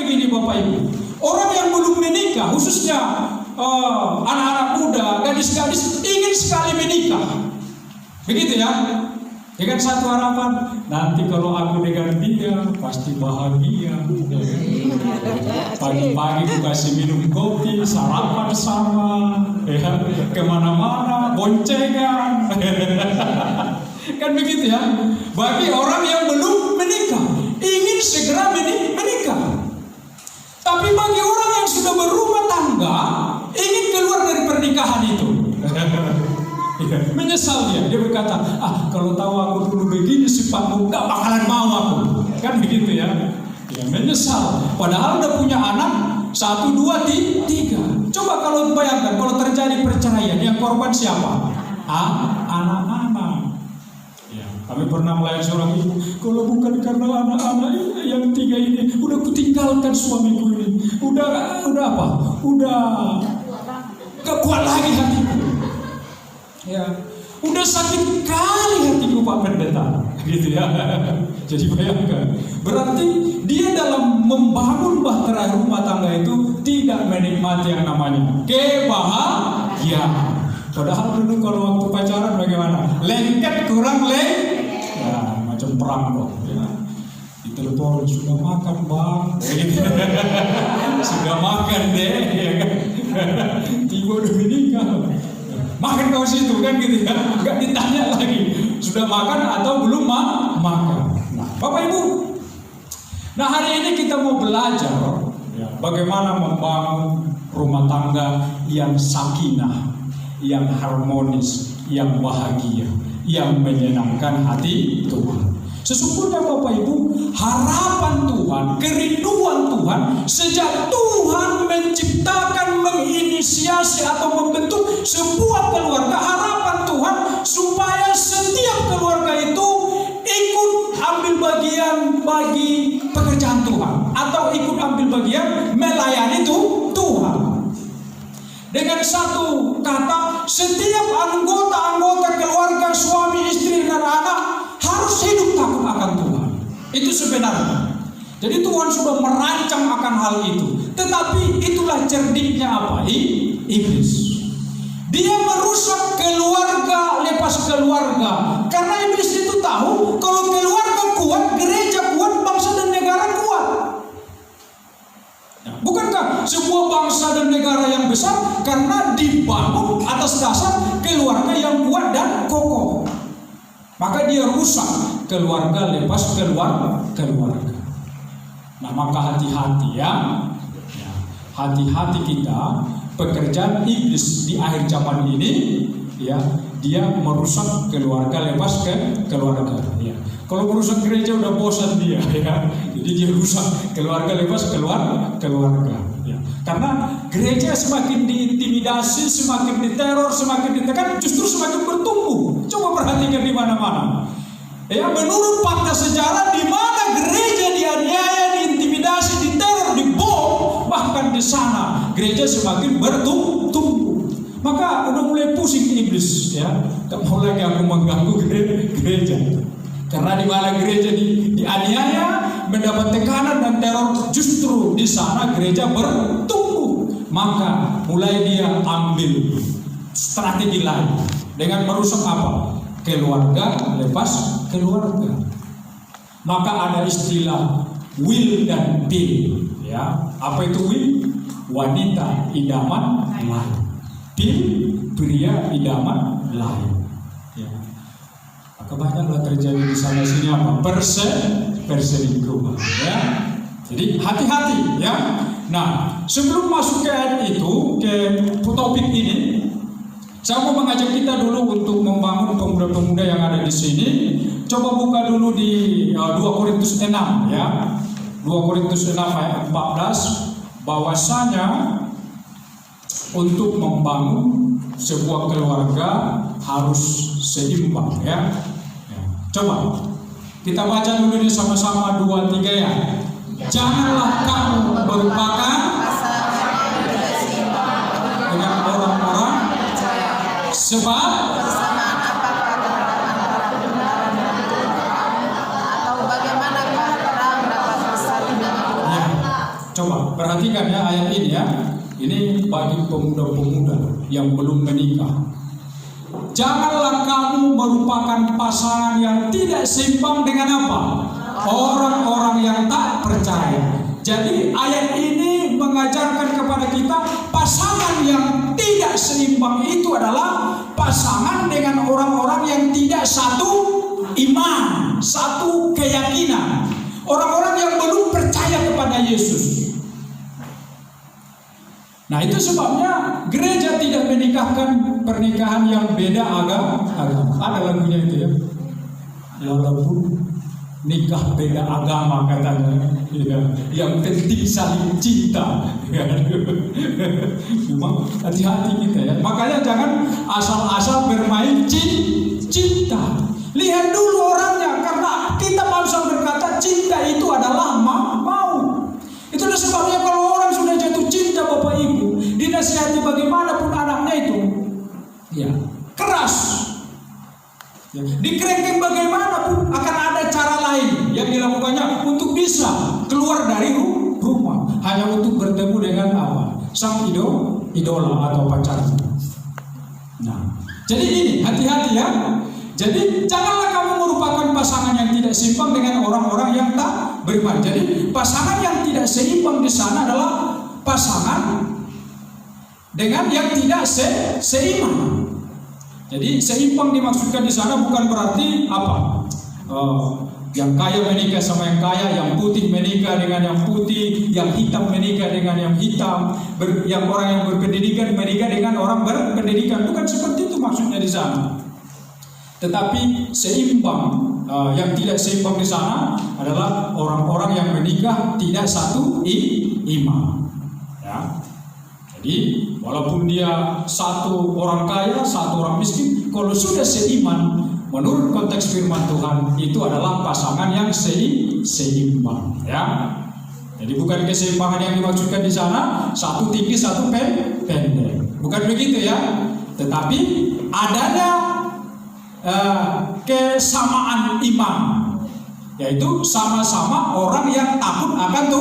begini Bapak Ibu, orang yang belum menikah, khususnya anak-anak muda, gadis-gadis ingin sekali menikah, begitu ya. Dengan satu harapan, nanti kalau aku dengan dia pasti bahagia. Pagi-pagi aku kasih minum kopi, sarapan sama, ya, kemana-mana, boncengan. Kan begitu ya. Bagi orang yang belum menikah, ingin segera menikah. Tapi bagi orang yang sudah berumah tangga, ingin keluar dari pernikahan itu. Menyesal dia berkata, kalau tahu aku dulu begini sifatmu, gak bakalan mau aku. Kan begitu ya. Ya menyesal. Padahal udah punya anak 1, 2, 3. Coba kalau bayangkan kalau terjadi perceraian, yang korban siapa? Anak-anak. Ya, kami pernah melayani seorang ibu, kalau bukan karena anak-anak yang 3 ini, udah kutinggalkan suamiku ini. Udah apa? Udah gak kuat lagi hatiku. Ya, udah sakit kali hatiku Pak Pendeta, gitu ya. Jadi bayangkan, berarti dia dalam membangun bahtera rumah tangga itu tidak menikmati yang namanya kebahagiaan. Padahal dulu kalau waktu pacaran bagaimana? Lengket kurang ya, macam perang kok. Ya. Ditelepon, sudah makan bang, gitu. Sudah makan deh, ya kan? Tiba udah menikah. Makan kau situ kan gitu ya, nggak ditanya lagi sudah makan atau belum makan. Nah, Bapak Ibu, nah hari ini kita mau belajar ya, bagaimana membangun rumah tangga yang sakinah, yang harmonis, yang bahagia, yang menyenangkan hati Tuhan. Sesungguhnya Bapak Ibu, harapan Tuhan, kerinduan Tuhan sejak Tuhan menciptakan, menginisiasi atau membentuk sebuah keluarga, harapan Tuhan supaya setiap keluarga itu ikut ambil bagian bagi pekerjaan Tuhan atau ikut ambil bagian melayani Tuhan. Dengan satu kata, setiap anggota keluarga, suami, istri, dan anak harus hidup takut akan Tuhan. Itu sebenarnya. Jadi Tuhan sudah merancang akan hal itu. Tetapi itulah cerdiknya apa? Iblis. Dia merusak keluarga lepas keluarga. Karena iblis itu tahu kalau keluarga kuat, gereja kuat, bangsa dan negara kuat. Bukankah sebuah bangsa dan negara yang besar karena dibangun atas dasar keluarga yang kuat dan kokoh? Maka dia rusak keluarga lepas keluarga. Nah, maka hati-hati ya. Hati-hati kita, pekerjaan iblis di akhir zaman ini ya, dia merusak keluarga lepas keluarga ya. Kalau merusak gereja udah bosan dia ya. Jadi dia rusak keluarga lepas keluarga ya. Karena gereja semakin diintimidasi, semakin diteror, semakin ditekan, justru semakin bertumbuh. Coba perhatikan di mana-mana. Ya, menurut fakta sejarah, di mana gereja dianiaya, diintimidasi, diteror, dibom, bahkan di sana gereja semakin bertumbuh. Maka udah mulai pusing iblis ya. Gak mau lagi aku mengganggu gereja. Karena di mana gereja dianiaya, mendapat tekanan dan teror, justru di sana gereja bertumbuh. Maka mulai dia ambil strategi lain dengan merusak apa? Keluarga lepas keluarga. Maka ada istilah will dan till ya. Apa itu will? Wanita idaman lain. Till, pria idaman lain ya. Maka banyaklah terjadi di sana sini apa? Perselingkuhan ya. Jadi hati-hati ya. Nah, sebelum masuk ke ayat itu, ke topik ini, saya mau mengajak kita dulu untuk membangun pemuda-pemuda yang ada di sini. Coba buka dulu di 2 Korintus 6 ya. 2 Korintus 6 ayat 14, bahwasanya untuk membangun sebuah keluarga harus seimbang ya. Coba kita baca dulu ini sama-sama 2, 3 ya. Janganlah kamu merupakan dengan orang-orang sebab Coba perhatikan ya ayat ini ya. Ini bagi pemuda-pemuda yang belum menikah. Janganlah kamu merupakan pasangan yang tidak seimbang dengan apa? Orang-orang yang tak percaya. Jadi ayat ini mengajarkan kepada kita pasangan yang tidak seimbang itu adalah pasangan dengan orang-orang yang tidak satu iman, satu keyakinan. Orang-orang yang belum percaya kepada Yesus. Nah itu sebabnya gereja tidak menikahkan pernikahan yang beda agama. Ada lagunya itu ya. Walaupun nikah beda agama katanya, ya, yang penting saling cinta. Memang hati-hati kita ya. Makanya jangan asal-asal bermain cinta. Lihat dulu orangnya, karena kita bangsa berkata cinta itu adalah mau. Itulah sebabnya kalau orang sudah jatuh cinta Bapak Ibu, dinasihati bagaimanapun anaknya itu, ya keras. Ya, dikerengking bagaimanapun akan ada cara lain yang dilakukannya untuk bisa keluar dari rumah, hanya untuk bertemu dengan apa? Sang idola atau pacarnya. Nah, jadi ini hati-hati ya. Jadi janganlah kamu merupakan pasangan yang tidak seimbang dengan orang-orang yang tak beriman. Jadi pasangan yang tidak seimbang di sana adalah pasangan dengan yang tidak seiman. Jadi seimbang dimaksudkan di sana bukan berarti apa? Yang kaya menikah sama yang kaya, yang putih menikah dengan yang putih, yang hitam menikah dengan yang hitam, yang orang yang berpendidikan menikah dengan orang berpendidikan. Bukan seperti itu maksudnya di sana. Tetapi seimbang, yang tidak seimbang di sana adalah orang-orang yang menikah tidak satu iman. Ya. Jadi walaupun dia satu orang kaya, satu orang miskin, kalau sudah seiman, menurut konteks firman Tuhan itu adalah pasangan yang seimbang. Ya. Jadi bukan keseimbangan yang dimaksudkan di sana, satu tinggi, satu pendek. Bukan begitu ya. Tetapi adanya kesamaan iman, yaitu sama-sama orang yang takut akan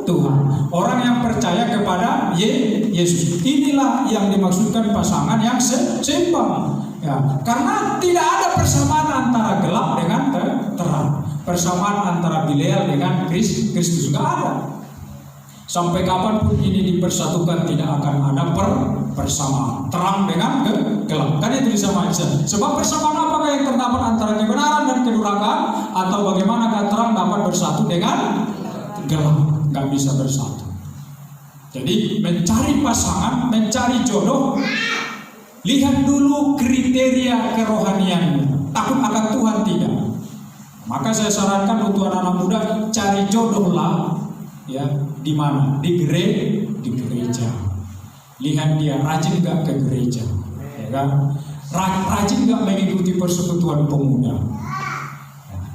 Tuhan, orang yang percaya kepada Yesus. Inilah yang dimaksudkan pasangan yang seimbang. Ya, karena tidak ada persamaan antara gelap dengan terang, persamaan antara Bilial dengan Kristus, nggak ada. Sampai kapanpun ini dipersatukan tidak akan ada persamaan terang dengan gelap. Kan itu disamakan. Sebab persamaan apakah yang terdapat antara kebenaran dan kedurhakaan, atau bagaimanakah terang dapat bersatu dengan gelap? Nggak bisa bersatu. Jadi mencari pasangan, mencari jodoh, lihat dulu kriteria kerohaniannya. Takut akan Tuhan tidak? Maka saya sarankan untuk anak-anak muda, cari jodohlah. Ya, di mana? Di gereja. Lihat dia rajin nggak ke gereja, ya kan? Rajin nggak mengikuti persekutuan pemuda.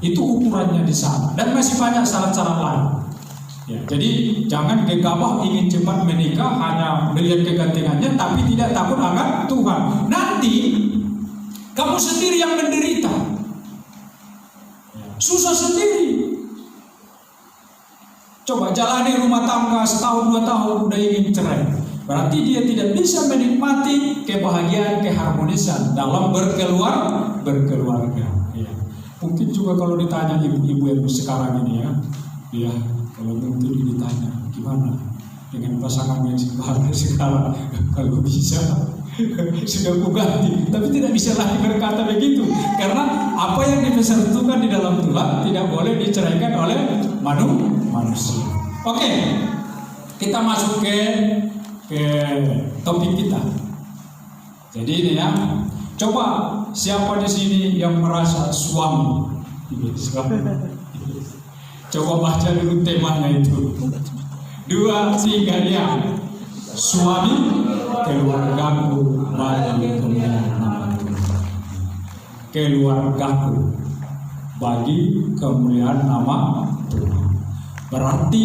Itu ukurannya di sana. Dan masih banyak syarat-syarat lain. Ya, jadi jangan gegabah ingin cepat menikah hanya melihat kegantengannya, tapi tidak takut akan Tuhan. Nanti kamu sendiri yang menderita, susah sendiri. Coba jalani rumah tangga setahun 2 tahun udah ingin cerai. Berarti dia tidak bisa menikmati kebahagiaan, keharmonisan dalam berkeluarga. Ya. Mungkin juga kalau ditanya ibu-ibu yang sekarang ini ya, kalau mungkin ditanya gimana dengan pasangan yang sekarang, kalau bisa sudah kuganti, tapi tidak bisa lagi berkata begitu, karena apa yang dipersatukan di dalam Tuhan tidak boleh diceraikan oleh manusia. Oke, kita masuk ke topik kita. Jadi ini ya, coba siapa di sini yang merasa suami? Coba baca dulu temanya itu. 2, 3 ya. Suami, keluargaku bagi kemuliaan nama Tuhan. Keluargaku bagi kemuliaan nama Tuhan. Berarti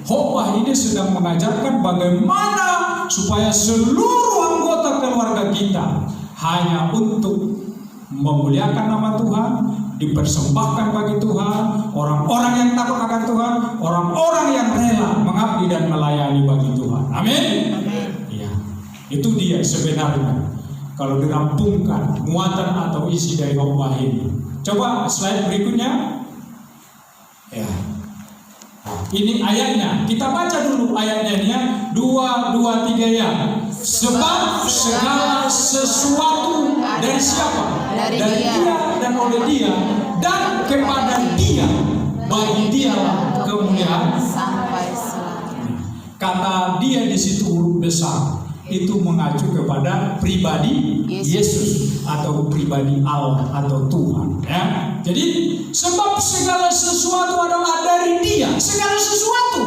khotbah ini sedang mengajarkan bagaimana supaya seluruh anggota keluarga kita hanya untuk memuliakan nama Tuhan, dipersembahkan bagi Tuhan, orang-orang yang takut akan Tuhan, orang-orang yang rela mengabdi dan melayani bagi Tuhan. Amin. Ya, itu dia sebenarnya. Kalau dirampungkan muatan atau isi dari khotbah ini. Coba slide berikutnya. Ya. Ini ayatnya. Kita baca dulu ayatnya ini ya. 2, 3 ya. Sebab segala sesuatu dari siapa? Dari dia dan oleh dia dan kepada dia, bagi dialah kemuliaan sampai selamanya. Kata dia di situ huruf besar itu mengacu kepada pribadi Yesus atau pribadi Allah atau Tuhan. Ya. Jadi sebab segala sesuatu adalah dari dia, segala sesuatu.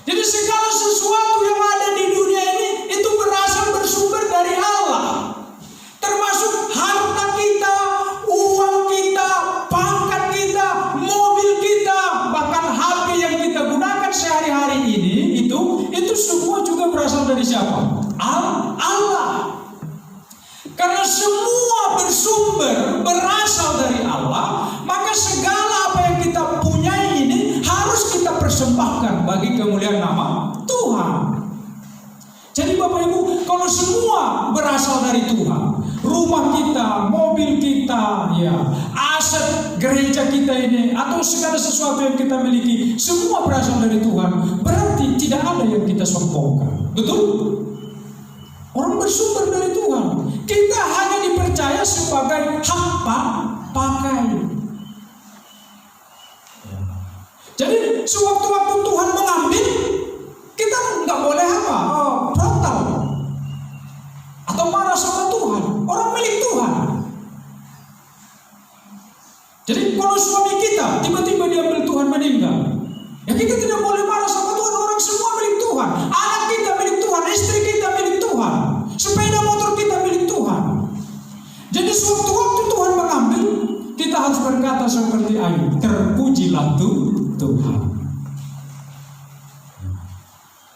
Jadi segala sesuatu yang ada di dunia ini itu bersumber dari Allah. Termasuk harta kita, uang kita, pangkat kita, mobil kita, bahkan HP yang kita gunakan sehari-hari ini itu semua juga berasal dari siapa? Allah. Karena semua berasal dari Allah, maka segala apa yang kita punyai ini harus kita persembahkan bagi kemuliaan nama Tuhan. Jadi Bapak Ibu, kalau semua berasal dari Tuhan, rumah kita, mobil kita, ya, aset gereja kita ini, atau segala sesuatu yang kita miliki, semua berasal dari Tuhan, berarti tidak ada yang kita sombongkan. Betul? Orang bersumber dari Tuhan. Kita hanya dipercaya sebagai hak pakai. Jadi sewaktu-waktu Tuhan mengambil, kita nggak boleh apa? Protal atau marah sama Tuhan. Orang milik Tuhan. Jadi kalau suami kita tiba-tiba diambil Tuhan meninggal, ya kita tidak boleh marah sama Tuhan. Orang semua milik Tuhan. Anak kita milik Tuhan, istri kita milik Tuhan, sepeda motor kita milik Tuhan. Jadi sewaktu-waktu Tuhan mengambil, kita harus berkata seperti Ayub, terpujilah Tuhan.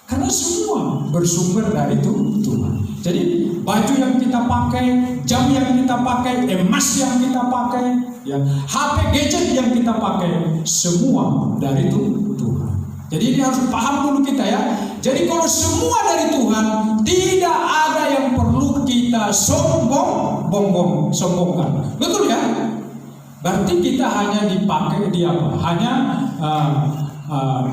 Karena semua bersumber dari Tuhan. Jadi baju yang kita pakai, jam yang kita pakai, emas yang kita pakai, ya, HP gadget yang kita pakai, semua dari Tuhan. Jadi ini harus paham dulu kita ya. Jadi kalau semua dari Tuhan, tidak ada yang perlu kita sombongkan. Betul ya? Berarti kita hanya dipakai hanya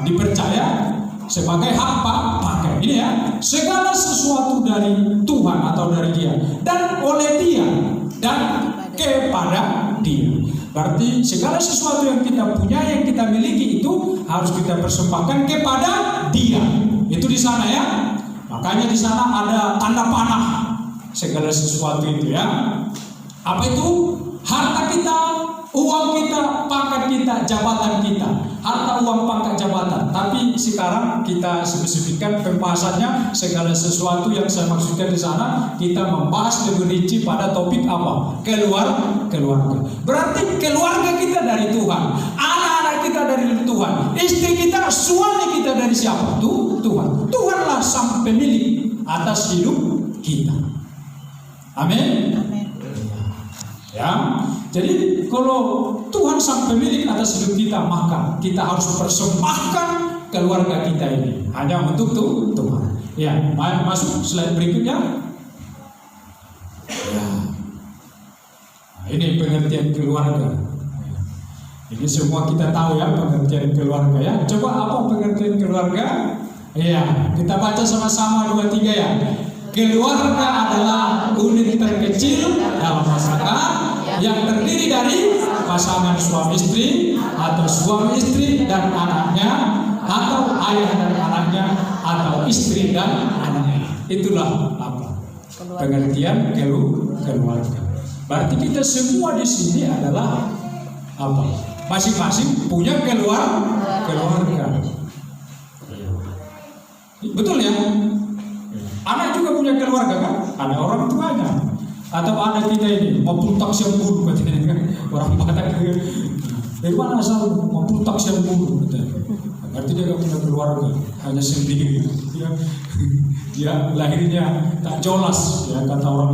dipercaya sebagai hak pakai. Ini ya, segala sesuatu dari Tuhan atau dari Dia dan oleh Dia dan kepada Dia. Berarti segala sesuatu yang kita punya, yang kita miliki itu harus kita persembahkan kepada Dia. Itu di sana ya. Makanya di sana ada tanda panah segala sesuatu itu ya. Apa itu? Harta kita, uang kita, pangkat kita, jabatan kita. Harta, uang, pangkat, jabatan. Tapi sekarang kita spesifikkan pembahasannya segala sesuatu yang saya maksudkan di sana. Kita membahas lebih rinci pada topik apa? Keluarga. Berarti keluarga kita dari Tuhan, anak-anak kita dari Tuhan, istri kita, suami kita dari siapa? Tuhan. Tuhanlah sang pemilik atas hidup kita. Amin. Ya, jadi kalau Tuhan sang pemilik atas hidup kita, maka kita harus persembahkan keluarga kita ini hanya untuk Tuhan. Ya, masuk slide berikutnya. Ya, nah, ini pengertian keluarga. Ini semua kita tahu ya pengertian keluarga ya. Coba apa pengertian keluarga? Ya, kita baca sama-sama 2, 3 ya. Keluarga adalah unit terkecil dalam masyarakat yang terdiri dari pasangan suami istri atau suami istri dan anaknya, atau ayah dan anaknya, atau istri dan anaknya. Itulah apa? Pengertian keluarga. Berarti kita semua di sini adalah apa? Masing-masing punya keluarga. Betul ya? Anak juga punya keluarga kan? Ada orang tuanya. Atau anak kita ini mau puntak siang bulu katanya kan? Orang Batak dari mana asal mau puntak siang bulu katanya. Berarti dia gak punya keluarga, hanya sendiri. Dia lahirnya tak jolas ya, kata orang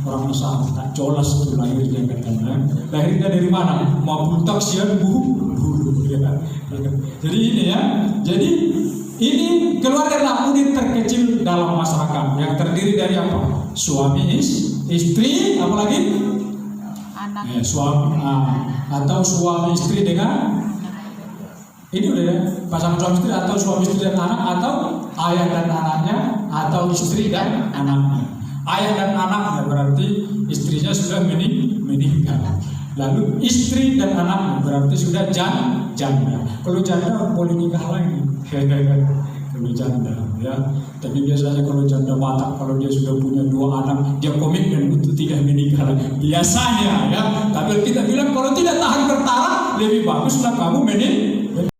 Nasab, tak jolas itu lahirnya katanya. Lahirnya dari mana? Mau puntak siang bulu Jadi ini ya, jadi ini keluarga Naudin terkecil dalam masyarakat yang terdiri dari apa? Suami, istri, apalagi Anak. suami atau suami istri dengan ini udah ya, pasangan suami istri atau suami istri dan anak atau ayah dan anaknya atau istri dan anaknya. Ayah dan anaknya berarti istrinya sudah meninggal. Lalu istri dan anaknya berarti sudah janda. Kalau janda boleh nikah lagi. Kalau janda ya. Tapi biasanya kalau janda batak, kalau dia sudah punya 2 anak, dia komitmen untuk tidak menikah lagi. Biasanya ya. Tapi kita bilang kalau tidak tahan bertahan, lebih baguslah kamu